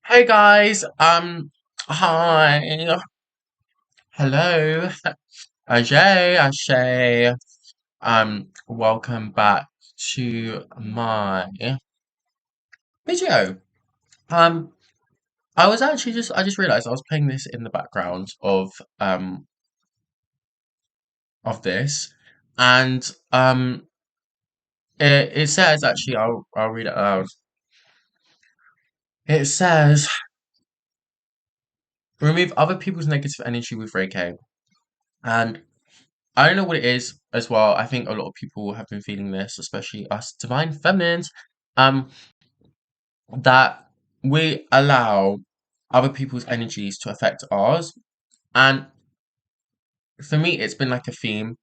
Hey guys, hi, hello, Ajay, Ashay, welcome back to my video. Um, I just realized I was playing this in the background um, of this, and, it says, actually, I'll read it out. It says, remove other people's negative energy with Reiki, and I don't know what it is as well. I think a lot of people have been feeling this, especially us divine feminines, um, that we allow other people's energies to affect ours. And for me, it's been like a theme,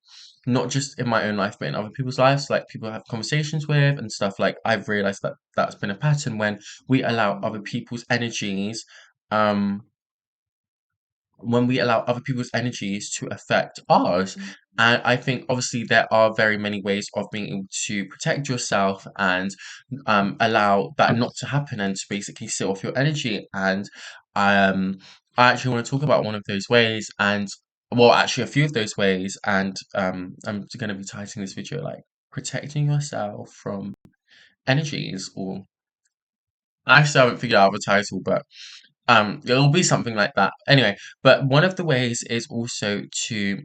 not just in my own life, but in other people's lives, like people I have conversations with and stuff. Like I've realized that that's been a pattern when we allow other people's energies, um, when we allow other people's energies to affect ours. And I think obviously there are very many ways of being able to protect yourself and allow that not to happen and to basically sit off your energy. And um, I actually want to talk about one of those ways and well, actually a few of those ways. And I'm going to be titling this video like protecting yourself from energies or I still haven't figured out the title, but it'll be something like that. Anyway, but one of the ways is also to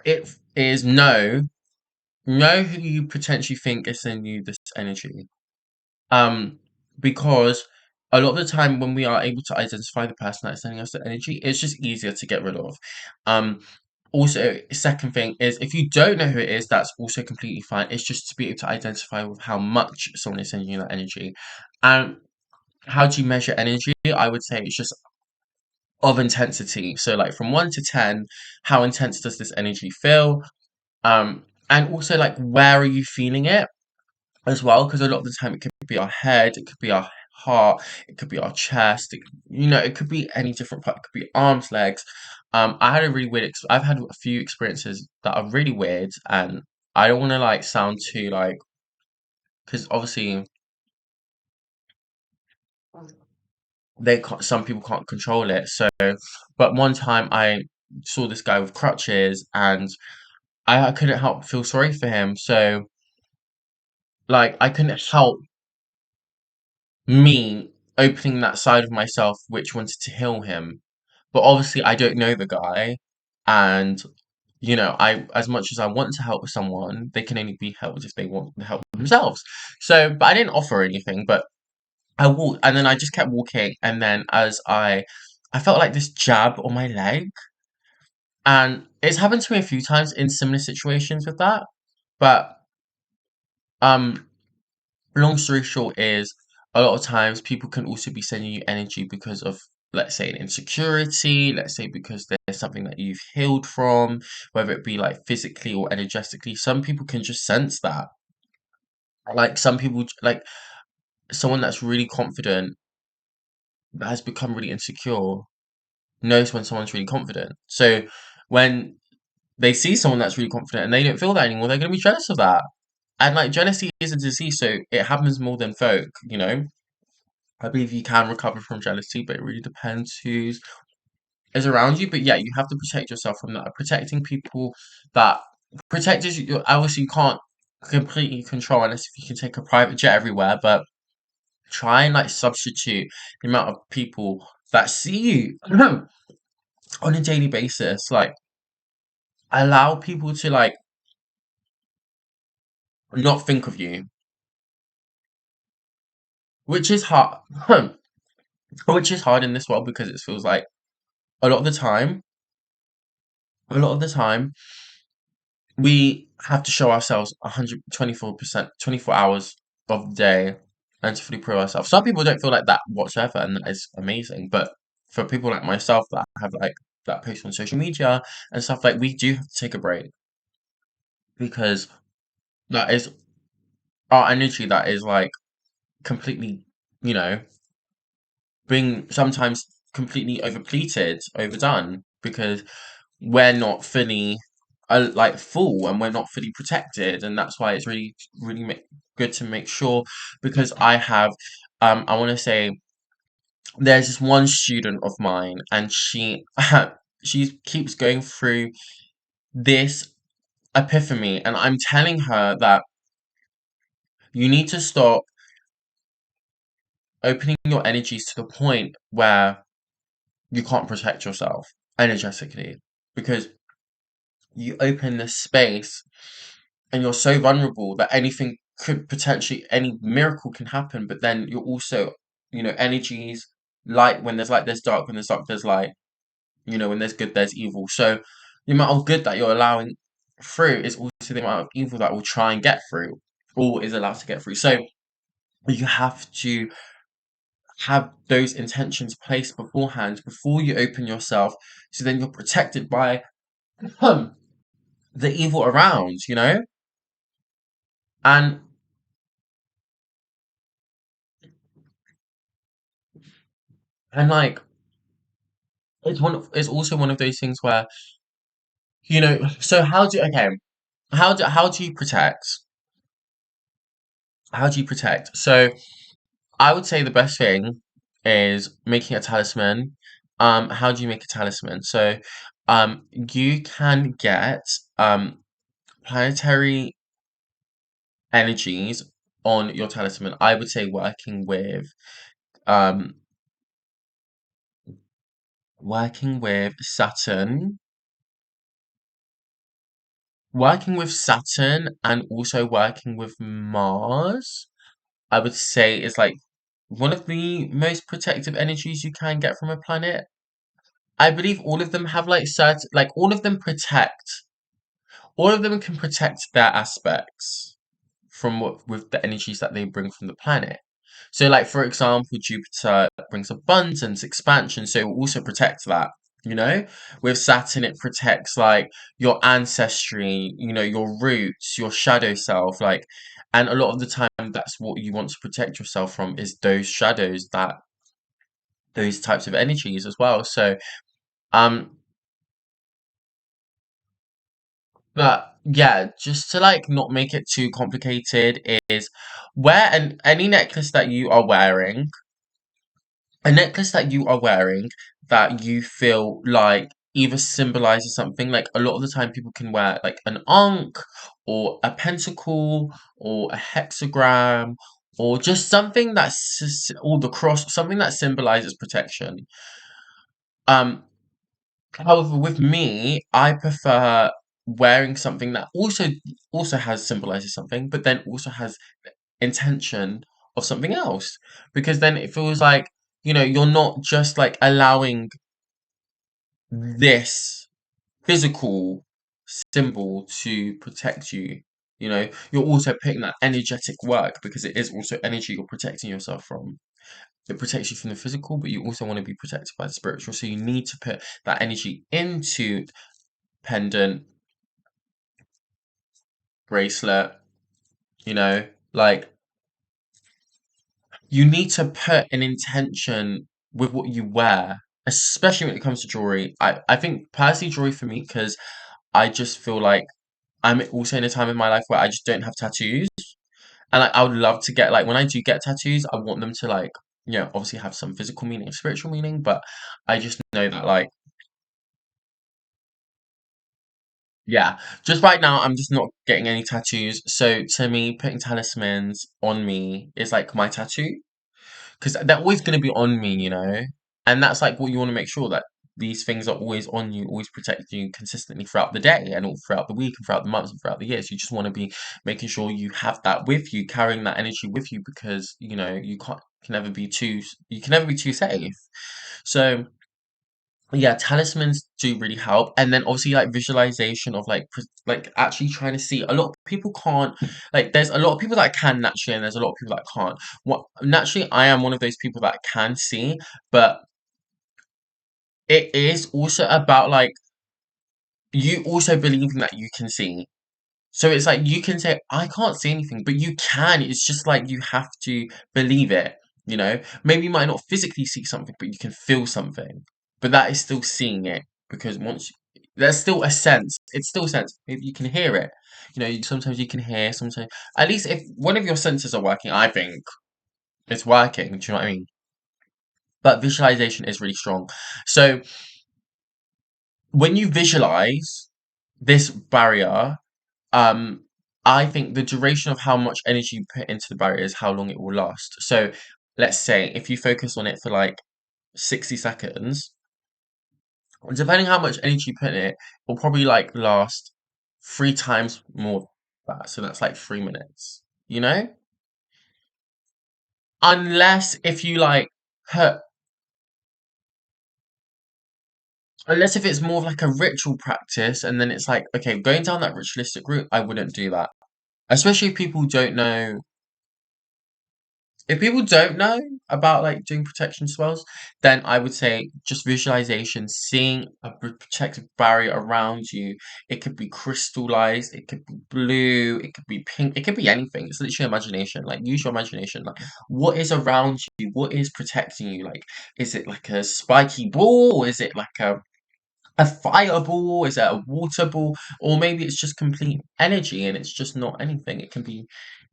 it is know who you potentially think is sending you this energy. Um, because a lot of the time when we are able to identify the person that's sending us the energy, it's just easier to get rid of. Um, also, second thing is if you don't know who it is, that's also completely fine. It's just to be able to identify with how much someone is sending you that energy. And how do you measure energy? I would say it's just of intensity. So like from 1 to 10, how intense does this energy feel? And also like where are you feeling it as well? Because a lot of the time it could be our head, it could be our heart, it could be our chest, it could be any different part, it could be arms, legs. I had a really I've had a few experiences that are really weird and I don't want to like sound too like, because obviously some people can't control it. So, but one time I saw this guy with crutches and I couldn't help feel sorry for him. So, like, I couldn't help me opening that side of myself which wanted to heal him. But obviously, I don't know the guy, and I as much as I want to help someone, they can only be helped if they want the help themselves. So, but I didn't offer anything, but I walked, and then I just kept walking, and then I felt like this jab on my leg, and it's happened to me a few times in similar situations with that. But um, long story short is a lot of times people can also be sending you energy because of, let's say, an insecurity, let's say because there's something that you've healed from, whether it be like physically or energetically. Some people can just sense that. Like some people, like someone that's really confident that has become really insecure knows when someone's really confident. So when they see someone that's really confident and they don't feel that anymore, they're going to be jealous of that. And like jealousy is a disease, so it happens more than folk. I believe you can recover from jealousy, but it really depends who's is around you. But yeah, you have to protect yourself from that. Protecting people that protectors you obviously you can't completely control unless if you can take a private jet everywhere, but try and like substitute the amount of people that see you on a daily basis. Like allow people to like not think of you which is hard, which is hard in this world because it feels like a lot of the time, a lot of the time, we have to show ourselves 124%, 24 hours of the day and to fully prove ourselves. Some people don't feel like that whatsoever, and that is amazing. But for people like myself that have like that post on social media and stuff, like we do have to take a break because that is our energy that is like completely, you know, being sometimes completely overpleted, overdone because we're not fully like full and we're not fully protected, and that's why it's really really good to make sure because I have I want to say there's this one student of mine and she she keeps going through this epiphany, and I'm telling her that you need to stop opening your energies to the point where you can't protect yourself energetically because you open this space and you're so vulnerable that anything could potentially any miracle can happen, but then you're also, energies, light when there's light there's dark, when there's dark there's light, when there's good there's evil. So the amount of good that you're allowing through is also the amount of evil that will try and get through or is allowed to get through. So you have to have those intentions placed beforehand before you open yourself, so then you're protected by the evil around, and like it's also one of those things where so how do you protect, so I would say the best thing is making a talisman. How do you make a talisman? So you can get planetary energies on your talisman. I would say um working with Saturn, and also working with Mars, I would say is like one of the most protective energies you can get from a planet. I believe all of them have like certain, like all of them can protect their aspects from what with the energies that they bring from the planet. So, like for example, Jupiter brings abundance, expansion, so it will also protects that. You know, with Saturn, it protects like your ancestry, your roots, your shadow self, like, and a lot of the time, that's what you want to protect yourself from is those shadows, that those types of energies as well. So, um, but yeah, just to like not make it too complicated, is wear any necklace that you are wearing, that you feel like either symbolizes something. Like a lot of the time, people can wear like an ankh or a pentacle or a hexagram or just something or the cross, something that symbolizes protection. Um, However, with me, I prefer wearing something that also has symbolizes something, but then also has intention of something else. Because then it feels like, you're not just like allowing this physical symbol to protect you. You're also putting that energetic work because it is also energy you're protecting yourself from. It protects you from the physical, but you also want to be protected by the spiritual. So you need to put that energy into pendant, bracelet, you know, like you need to put an intention with what you wear, especially when it comes to jewelry. I think personally jewelry for me, because I just feel like I'm also in a time in my life where I just don't have tattoos. And like I would love to get, like, when I do get tattoos, I want them to like, obviously have some physical meaning, spiritual meaning, but I just know that like, yeah, just right now I'm just not getting any tattoos. So to me, putting talismans on me is like my tattoo because they're always going to be on me, and that's like what you want to make sure that. these things are always on you, always protecting you consistently throughout the day and all throughout the week and throughout the months and throughout the years. You just want to be making sure you have that with you, carrying that energy with you because, can never be you can never be too safe. So yeah, talismans do really help, and then obviously like visualization of like actually trying to see. A lot of people can't, like there's a lot of people that can naturally, and there's a lot of people that can't. What naturally, I am one of those people that can see, but it is also about like you also believing that you can see. So it's like you can say, I can't see anything, but you can. It's just like you have to believe it, you know? Maybe you might not physically see something, but you can feel something. But that is still seeing it because there's still a sense. It's still a sense. Maybe you can hear it. Sometimes you can hear, sometimes at least if one of your senses are working, I think it's working. Do you know what I mean? But visualization is really strong. So when you visualize this barrier, Um, I think the duration of how much energy you put into the barrier is how long it will last. So let's say if you focus on it for like 60 seconds, depending how much energy you put in it, will probably like last 3 times more than that. So that's like 3 minutes, you know? Unless if you like put, unless if it's more of like a ritual practice and then it's like, okay, going down that ritualistic route, I wouldn't do that. Especially if people don't know. If people don't know about like doing protection spells, then I would say just visualization, seeing a protective barrier around you. It could be crystallized, it could be blue, it could be pink, it could be anything. It's literally imagination. Like use your imagination. Like what is around you? What is protecting you? Like is it like a spiky ball? Or is it like a fireball? Is it a water ball? Or maybe it's just complete energy and it's just not anything. It can be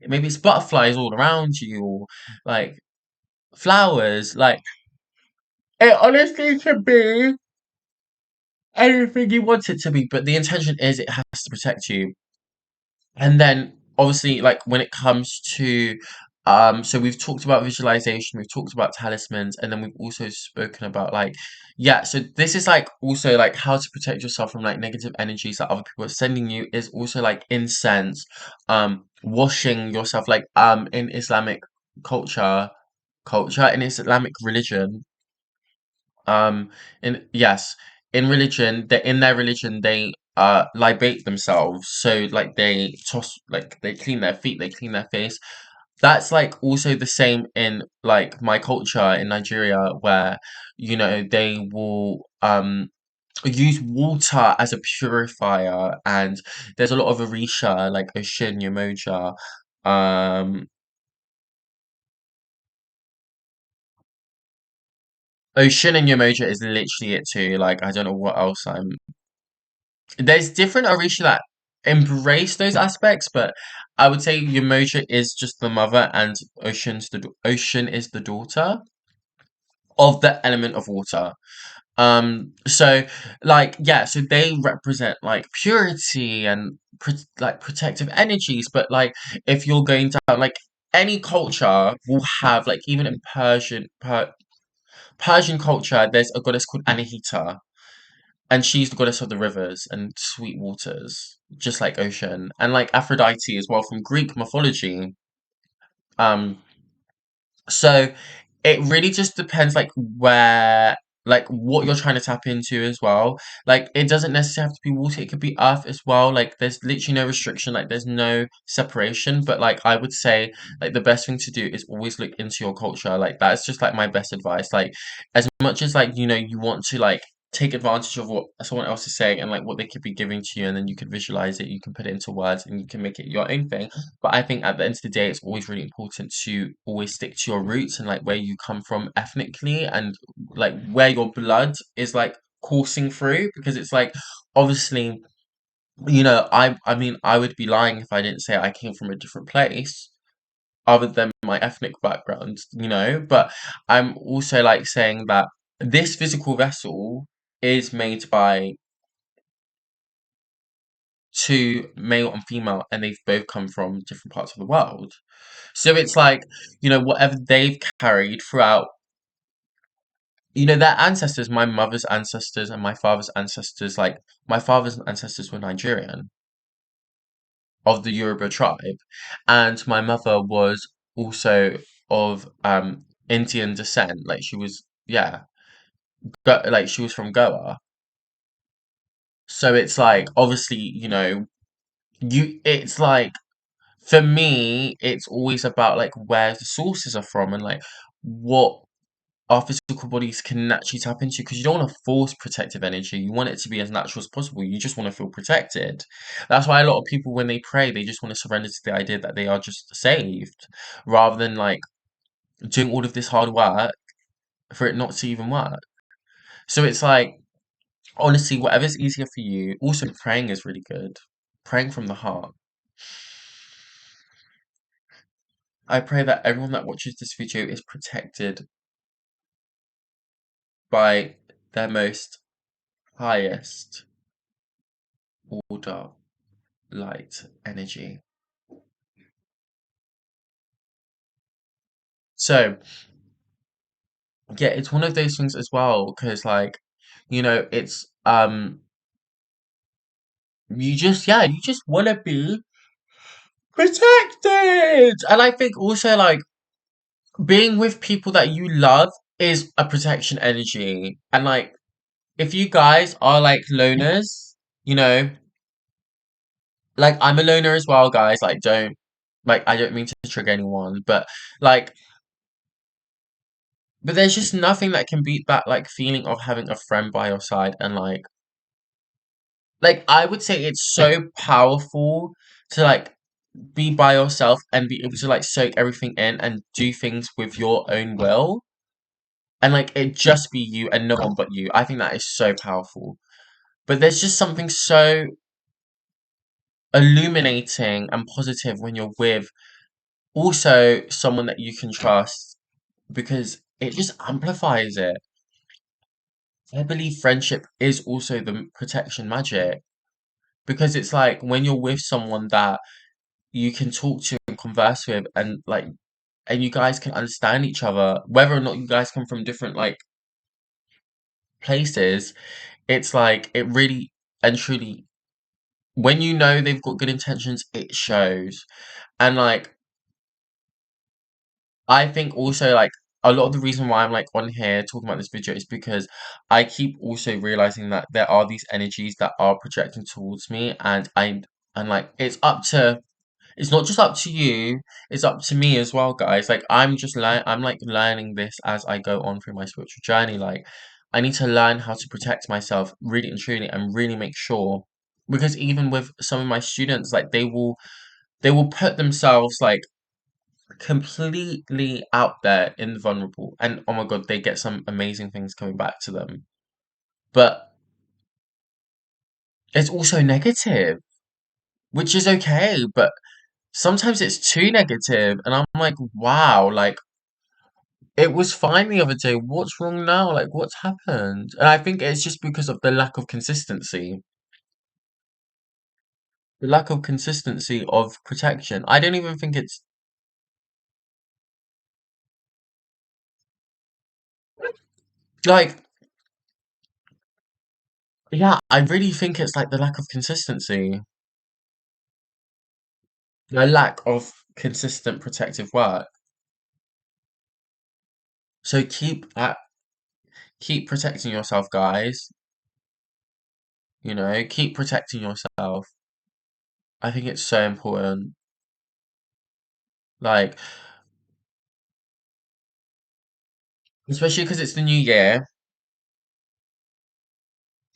maybe it's butterflies all around you or like flowers. Like it honestly can be anything you want it to be, but the intention is it has to protect you. And then obviously like when it comes to so we've talked about visualization, we've talked about talismans, and then we've also spoken about like yeah, so this is like also like how to protect yourself from like negative energies that other people are sending you is also like incense, washing yourself like in Islamic culture in Islamic religion, um, in yes, in their religion, they libate themselves. So like they toss, like they clean their feet, they clean their face. That's like also the same in like my culture in Nigeria, where they will use water as a purifier, and there's a lot of Orisha like Oshun Yemoja. Um, Oshun and Yemoja is literally it too. Like I don't know what else there's different Orisha that embrace those aspects, but I would say Yamoja is just the mother and Ocean is the daughter of the element of water. So like yeah, so they represent like purity and like protective energies, but like if you're going down like any culture will have like even in Persian culture, there's a goddess called Anahita, and she's the goddess of the rivers and sweet waters, just like ocean, and like Aphrodite as well from Greek mythology. Um, so it really just depends, like what you're trying to tap into as well. Like it doesn't necessarily have to be water; it could be earth as well. Like there's literally no restriction, like there's no separation. But like I would say, like the best thing to do is always look into your culture. Like that's just like my best advice. Like as much as like you want to like take advantage of what someone else is saying and like what they could be giving to you, and then you could visualize it, you can put it into words, and you can make it your own thing. But I think at the end of the day, it's always really important to always stick to your roots and like where you come from ethnically and like where your blood is like coursing through, because it's like obviously, I mean I would be lying if I didn't say I came from a different place other than my ethnic background, but I'm also like saying that this physical vessel is made by two male and female, and they've both come from different parts of the world. So it's like, whatever they've carried throughout, their ancestors, my mother's ancestors and my father's ancestors, like my father's ancestors were Nigerian of the Yoruba tribe, and my mother was also of Indian descent. Like she was, yeah, like she was from Goa. So it's like obviously, it's like for me, it's always about like where the sources are from and like what our physical bodies can naturally tap into because you don't want to force protective energy. You want it to be as natural as possible. You just want to feel protected. That's why a lot of people, when they pray, they just want to surrender to the idea that they are just saved rather than like doing all of this hard work for it not to even work. So it's like, honestly, whatever's easier for you. Also, praying is really good. Praying from the heart. I pray that everyone that watches this video is protected by their most highest order light energy. So, yeah, it's one of those things as well, because like, it's you just wanna be protected. And I think also like being with people that you love is a protection energy. And like if you guys are like loners, you know, like I'm a loner as well, guys, like don't like I don't mean to trigger anyone, but like but there's just nothing that can beat that like feeling of having a friend by your side and like I would say it's so powerful to like be by yourself and be able to like soak everything in and do things with your own will and like it just be you and no one but you. I think that is so powerful. But there's just something so illuminating and positive when you're with also someone that you can trust because it just amplifies it. I believe friendship is also the protection magic because it's like when you're with someone that you can talk to and converse with and you guys can understand each other whether or not you guys come from different like places. It's like it really and truly when you know they've got good intentions it shows. And like I think also like a lot of the reason why I'm like on here talking about this video is because I keep also realizing that there are these energies that are projecting towards me and like it's not just up to you, it's up to me as well, guys. Like I'm like learning this as I go on through my spiritual journey. Like I need to learn how to protect myself really and truly and really make sure because even with some of my students, like they will put themselves like completely out there and vulnerable and oh my god they get some amazing things coming back to them, but it's also negative, which is okay, but sometimes it's too negative and I'm like wow, like it was fine the other day, what's wrong now, like what's happened? And I think it's just because of the lack of consistency, of protection. I don't even think it's like yeah, I really think it's like the lack of consistency, the lack of consistent protective work. So keep protecting yourself, guys. Keep protecting yourself. I think it's so important. Like, especially because it's the new year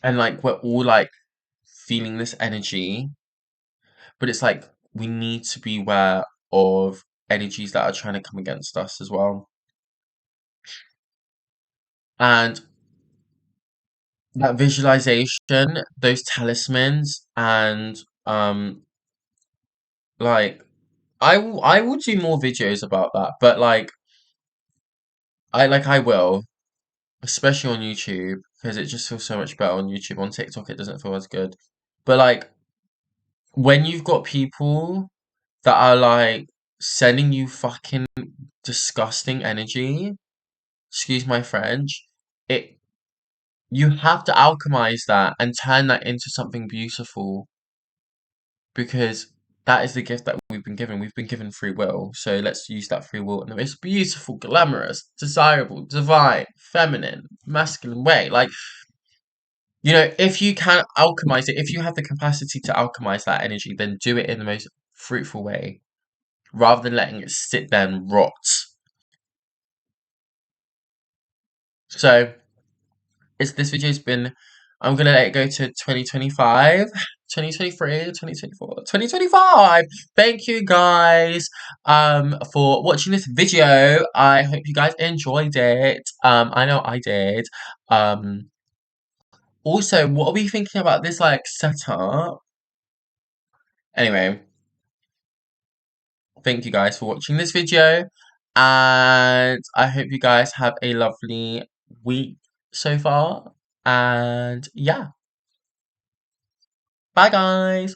and like we're all like feeling this energy, but it's like we need to be aware of energies that are trying to come against us as well. And that visualization, those talismans, and like I will do more videos about that, but like I will. Especially on YouTube, because it just feels so much better on YouTube. On TikTok, it doesn't feel as good. But like when you've got people that are like sending you fucking disgusting energy, excuse my French, it you have to alchemize that and turn that into something beautiful because that is the gift that we've been given. We've been given free will. So let's use that free will in the most beautiful, glamorous, desirable, divine, feminine, masculine way. Like, if you can alchemize it, if you have the capacity to alchemize that energy, then do it in the most fruitful way rather than letting it sit there and rot. So, this video's been, I'm gonna let it go to 2025, 2023, 2024, 2025. Thank you guys for watching this video. I hope you guys enjoyed it. I know I did. Also, what are we thinking about this like setup? Anyway, thank you guys for watching this video, and I hope you guys have a lovely week so far. And yeah, bye guys.